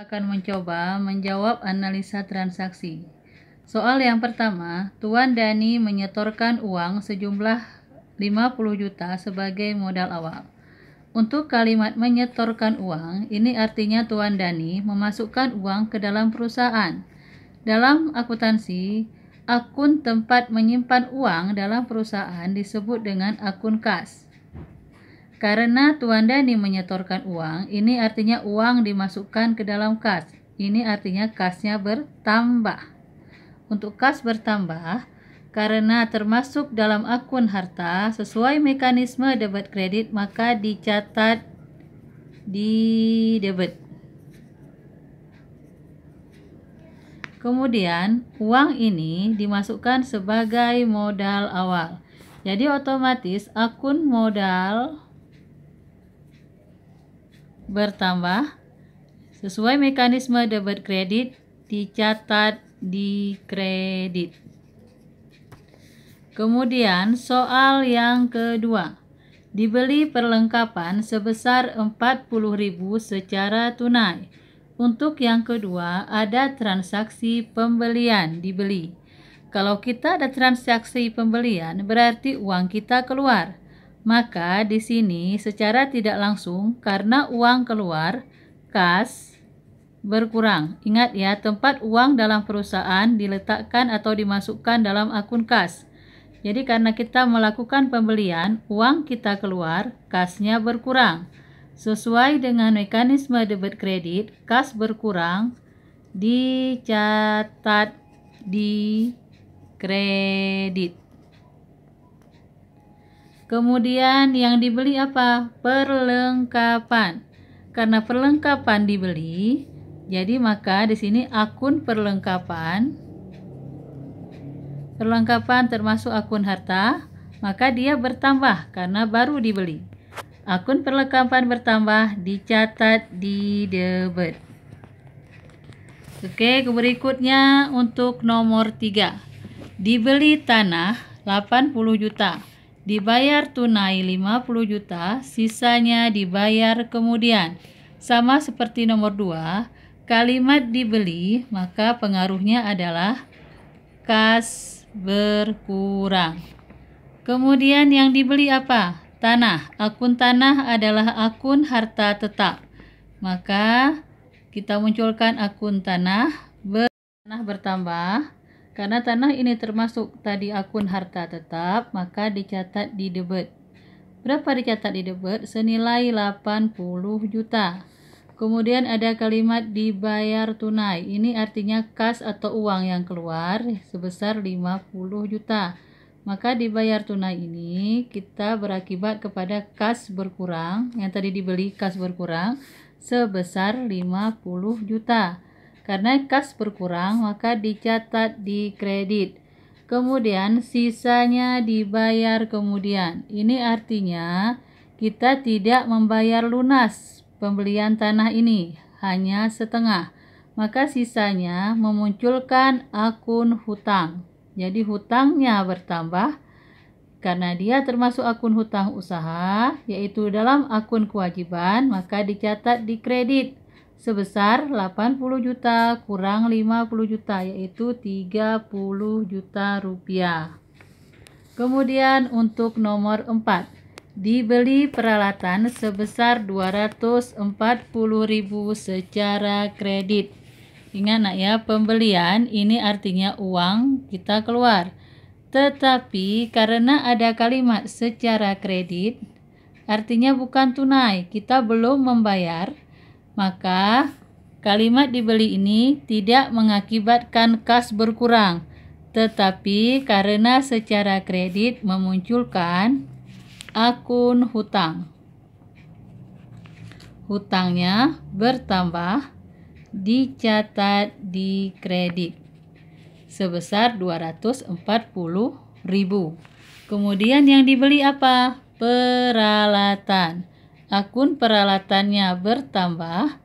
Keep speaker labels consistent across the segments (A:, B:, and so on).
A: Akan mencoba menjawab analisa transaksi. Soal yang pertama, Tuan Dani menyetorkan uang sejumlah 50 juta sebagai modal awal. Untuk kalimat menyetorkan uang, ini artinya Tuan Dani memasukkan uang ke dalam perusahaan. Dalam akuntansi, akun tempat menyimpan uang dalam perusahaan disebut dengan akun kas. Karena Tuan Dani menyetorkan uang, ini artinya uang dimasukkan ke dalam kas. Ini artinya kasnya bertambah. Untuk kas bertambah, karena termasuk dalam akun harta, sesuai mekanisme debit kredit, maka dicatat di debit. Kemudian, uang ini dimasukkan sebagai modal awal. Jadi otomatis akun modal bertambah sesuai mekanisme debit kredit dicatat di kredit. Kemudian soal yang kedua, dibeli perlengkapan sebesar 40.000 secara tunai. Untuk yang kedua ada transaksi pembelian dibeli. Kalau kita ada transaksi pembelian berarti uang kita keluar. Maka di sini secara tidak langsung karena uang keluar, kas berkurang. Ingat ya, tempat uang dalam perusahaan diletakkan atau dimasukkan dalam akun kas. Jadi karena kita melakukan pembelian, uang kita keluar, kasnya berkurang. Sesuai dengan mekanisme debit kredit, kas berkurang dicatat di kredit. Kemudian yang dibeli apa? Perlengkapan. Karena perlengkapan dibeli, jadi maka di sini akun perlengkapan termasuk akun harta, maka dia bertambah karena baru dibeli. Akun perlengkapan bertambah dicatat di debit. Oke, berikutnya untuk nomor 3. Dibeli tanah 80 juta. Dibayar tunai 50 juta, sisanya dibayar kemudian. Sama seperti nomor 2, kalimat dibeli, maka pengaruhnya adalah kas berkurang. Kemudian yang dibeli apa? Tanah. Akun tanah adalah akun harta tetap. Maka kita munculkan akun tanah bertambah. Karena tanah ini termasuk tadi akun harta tetap, maka dicatat di debit. Berapa dicatat di debit? Senilai 80 juta. Kemudian ada kalimat dibayar tunai. Ini artinya kas atau uang yang keluar sebesar 50 juta. Maka dibayar tunai ini kita berakibat kepada kas berkurang, yang tadi dibeli kas berkurang sebesar 50 juta. Karena kas berkurang, maka dicatat di kredit. Kemudian sisanya dibayar kemudian. Ini artinya kita tidak membayar lunas pembelian tanah ini, hanya setengah. Maka sisanya memunculkan akun hutang. Jadi hutangnya bertambah karena dia termasuk akun hutang usaha, yaitu dalam akun kewajiban, maka dicatat di kredit sebesar 80 juta kurang 50 juta, yaitu 30 juta rupiah. Kemudian untuk nomor 4, dibeli peralatan sebesar 240.000 secara kredit. Ingat nak ya, pembelian ini artinya uang kita keluar. Tetapi karena ada kalimat secara kredit, artinya bukan tunai, kita belum membayar, maka kalimat dibeli ini tidak mengakibatkan kas berkurang, tetapi karena secara kredit memunculkan akun hutang. Hutangnya bertambah dicatat di kredit sebesar 240.000. Kemudian yang dibeli apa? Peralatan. Akun peralatannya bertambah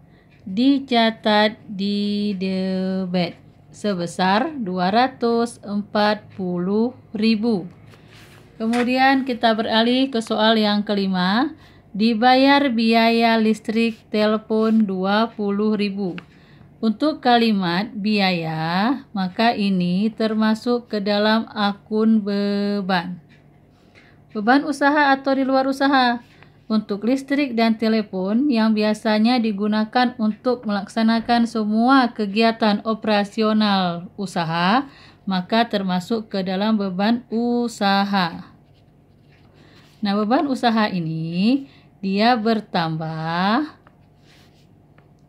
A: dicatat di debit sebesar 240.000. Kemudian kita beralih ke soal yang kelima. Dibayar biaya listrik telepon 20.000. Untuk kalimat biaya, maka ini termasuk ke dalam akun beban. Beban usaha atau di luar usaha. Untuk listrik dan telepon yang biasanya digunakan untuk melaksanakan semua kegiatan operasional usaha, maka termasuk ke dalam beban usaha. Nah, beban usaha ini dia bertambah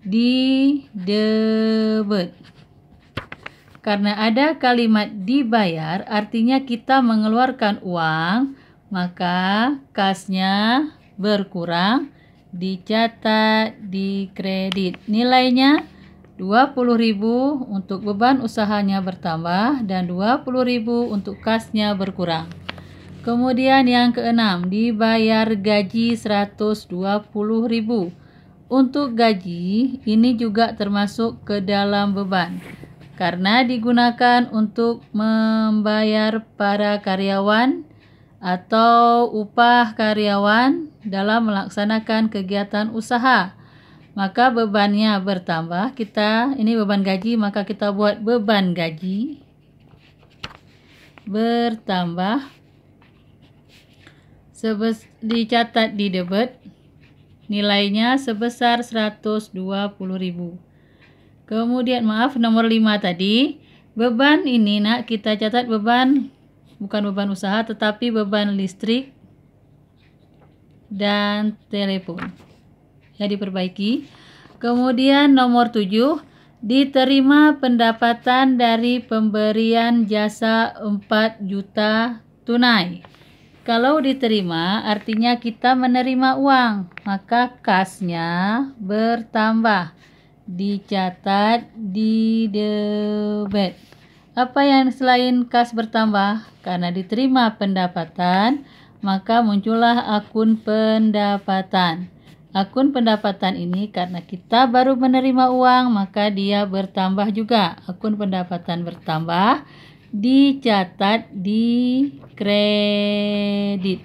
A: di debit. Karena ada kalimat dibayar, artinya kita mengeluarkan uang, maka kasnya berkurang, dicatat di kredit. Nilainya 20.000 untuk beban usahanya bertambah dan 20.000 untuk kasnya berkurang. Kemudian yang keenam, dibayar gaji 120.000. Untuk gaji ini juga termasuk ke dalam beban karena digunakan untuk membayar para karyawan atau upah karyawan dalam melaksanakan kegiatan usaha. Maka bebannya bertambah. Ini beban gaji, maka kita buat beban gaji bertambah, dicatat di debit, nilainya sebesar 120.000. Kemudian nomor 5 tadi, beban ini nak kita catat beban, bukan beban usaha tetapi beban listrik dan telepon. Ya, diperbaiki. Kemudian nomor 7, diterima pendapatan dari pemberian jasa 4 juta tunai. Kalau diterima artinya kita menerima uang, maka kasnya bertambah, dicatat di debit. Apa yang selain kas bertambah? Karena diterima pendapatan, maka muncullah akun pendapatan. Akun pendapatan ini karena kita baru menerima uang, maka dia bertambah juga. Akun pendapatan bertambah, dicatat di kredit.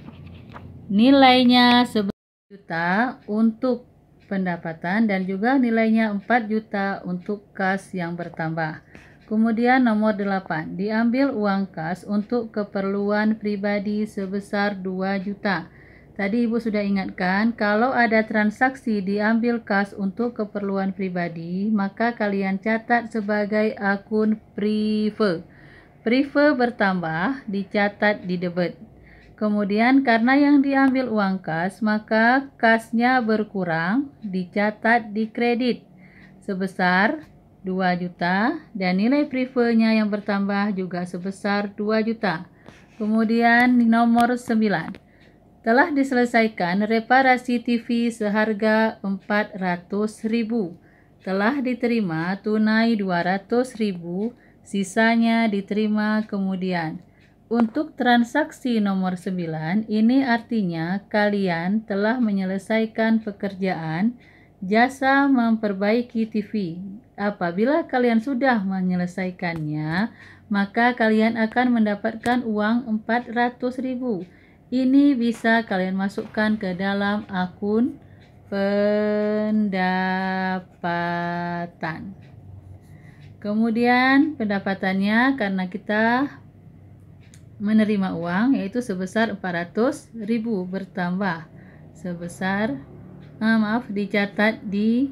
A: Nilainya 11 juta untuk pendapatan dan juga nilainya 4 juta untuk kas yang bertambah. Kemudian nomor 8, diambil uang kas untuk keperluan pribadi sebesar 2 juta. Tadi Ibu sudah ingatkan, kalau ada transaksi diambil kas untuk keperluan pribadi, maka kalian catat sebagai akun prive. Prive bertambah, dicatat di debit. Kemudian karena yang diambil uang kas, maka kasnya berkurang, dicatat di kredit sebesar 2 juta dan nilai privenya yang bertambah juga sebesar 2 juta. Kemudian nomor 9. Telah diselesaikan reparasi TV seharga 400.000. Telah diterima tunai 200.000, sisanya diterima kemudian. Untuk transaksi nomor 9, ini artinya kalian telah menyelesaikan pekerjaan jasa memperbaiki TV. Apabila kalian sudah menyelesaikannya, maka kalian akan mendapatkan uang 400.000. Ini bisa kalian masukkan ke dalam akun pendapatan. Kemudian pendapatannya karena kita menerima uang yaitu sebesar 400.000 bertambah sebesar dicatat di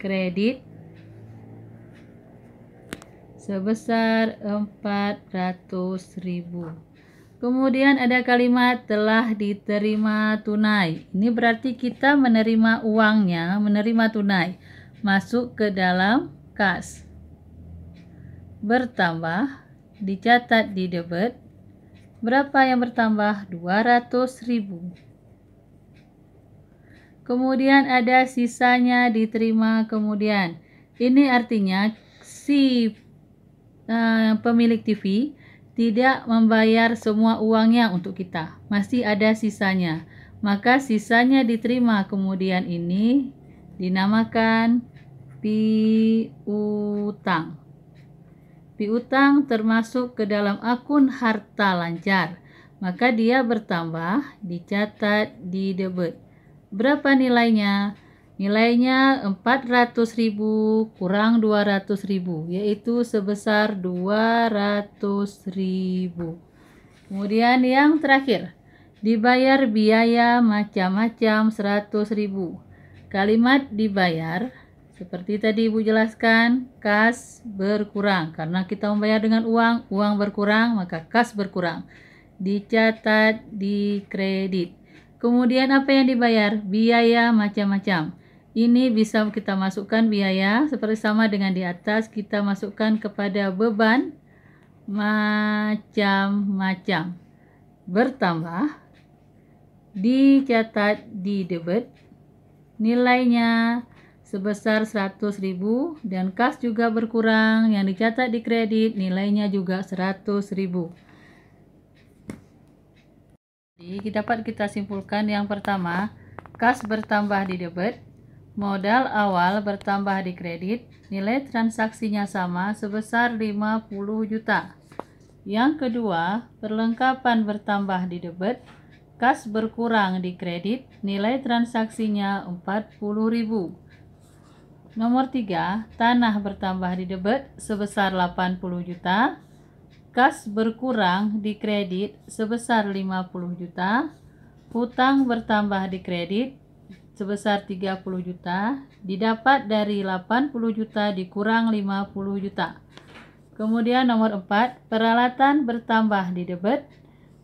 A: kredit sebesar 400.000. Kemudian ada kalimat telah diterima tunai. Ini berarti kita menerima uangnya, menerima tunai, masuk ke dalam kas. Bertambah, dicatat di debit. Berapa yang bertambah? 200.000. Kemudian ada sisanya diterima kemudian. Ini artinya si pemilik TV tidak membayar semua uangnya untuk kita. Masih ada sisanya. Maka sisanya diterima kemudian ini dinamakan piutang. Piutang termasuk ke dalam akun harta lancar, maka dia bertambah, dicatat di debit. Berapa nilainya? Nilainya 400.000 kurang 200.000, yaitu sebesar 200.000. Kemudian yang terakhir, dibayar biaya macam-macam 100.000. Kalimat dibayar, seperti tadi Ibu jelaskan, kas berkurang. Karena kita membayar dengan uang, uang berkurang, maka kas berkurang. Dicatat di kredit. Kemudian apa yang dibayar? Biaya macam-macam. Ini bisa kita masukkan biaya seperti sama dengan di atas, kita masukkan kepada beban macam-macam. Bertambah, dicatat di debit, nilainya sebesar 100.000 dan kas juga berkurang, yang dicatat di kredit nilainya juga 100.000. Jadi dapat kita simpulkan yang pertama, kas bertambah di debit, modal awal bertambah di kredit, nilai transaksinya sama sebesar 50 juta. Yang kedua, perlengkapan bertambah di debit, kas berkurang di kredit, nilai transaksinya 40.000. Nomor 3, tanah bertambah di debit sebesar 80 juta, kas berkurang di kredit sebesar 50 juta, hutang bertambah di kredit sebesar 30 juta, didapat dari 80 juta dikurang 50 juta. Kemudian nomor 4, peralatan bertambah di debit,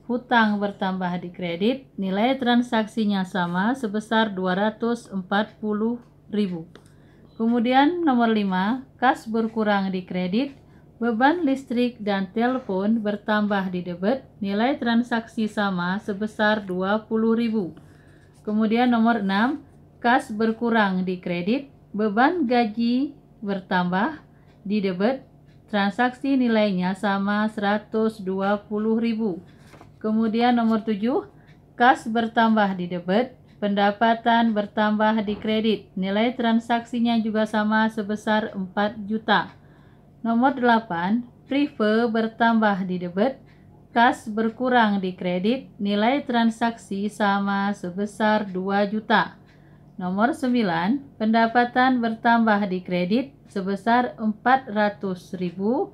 A: hutang bertambah di kredit, nilai transaksinya sama sebesar 240.000. Kemudian nomor 5, kas berkurang di kredit, beban listrik dan telepon bertambah di debit, nilai transaksi sama sebesar 20.000. Kemudian nomor 6, kas berkurang di kredit, beban gaji bertambah di debit, transaksi nilainya sama 120.000. Kemudian nomor 7, kas bertambah di debit, pendapatan bertambah di kredit, nilai transaksinya juga sama sebesar 4 juta. Nomor 8, prive bertambah di debit, kas berkurang di kredit, nilai transaksi sama sebesar 2 juta. Nomor 9, pendapatan bertambah di kredit sebesar 400.000,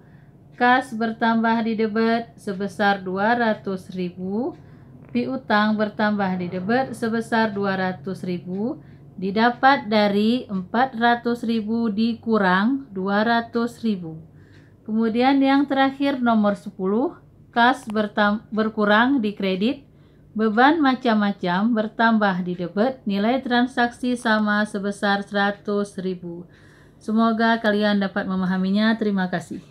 A: kas bertambah di debit sebesar 200.000, piutang bertambah di debit sebesar 200.000, didapat dari 400.000 dikurang 200.000. Kemudian yang terakhir nomor 10, kas berkurang di kredit, beban macam-macam bertambah di debit, nilai transaksi sama sebesar 100.000. Semoga kalian dapat memahaminya. Terima kasih.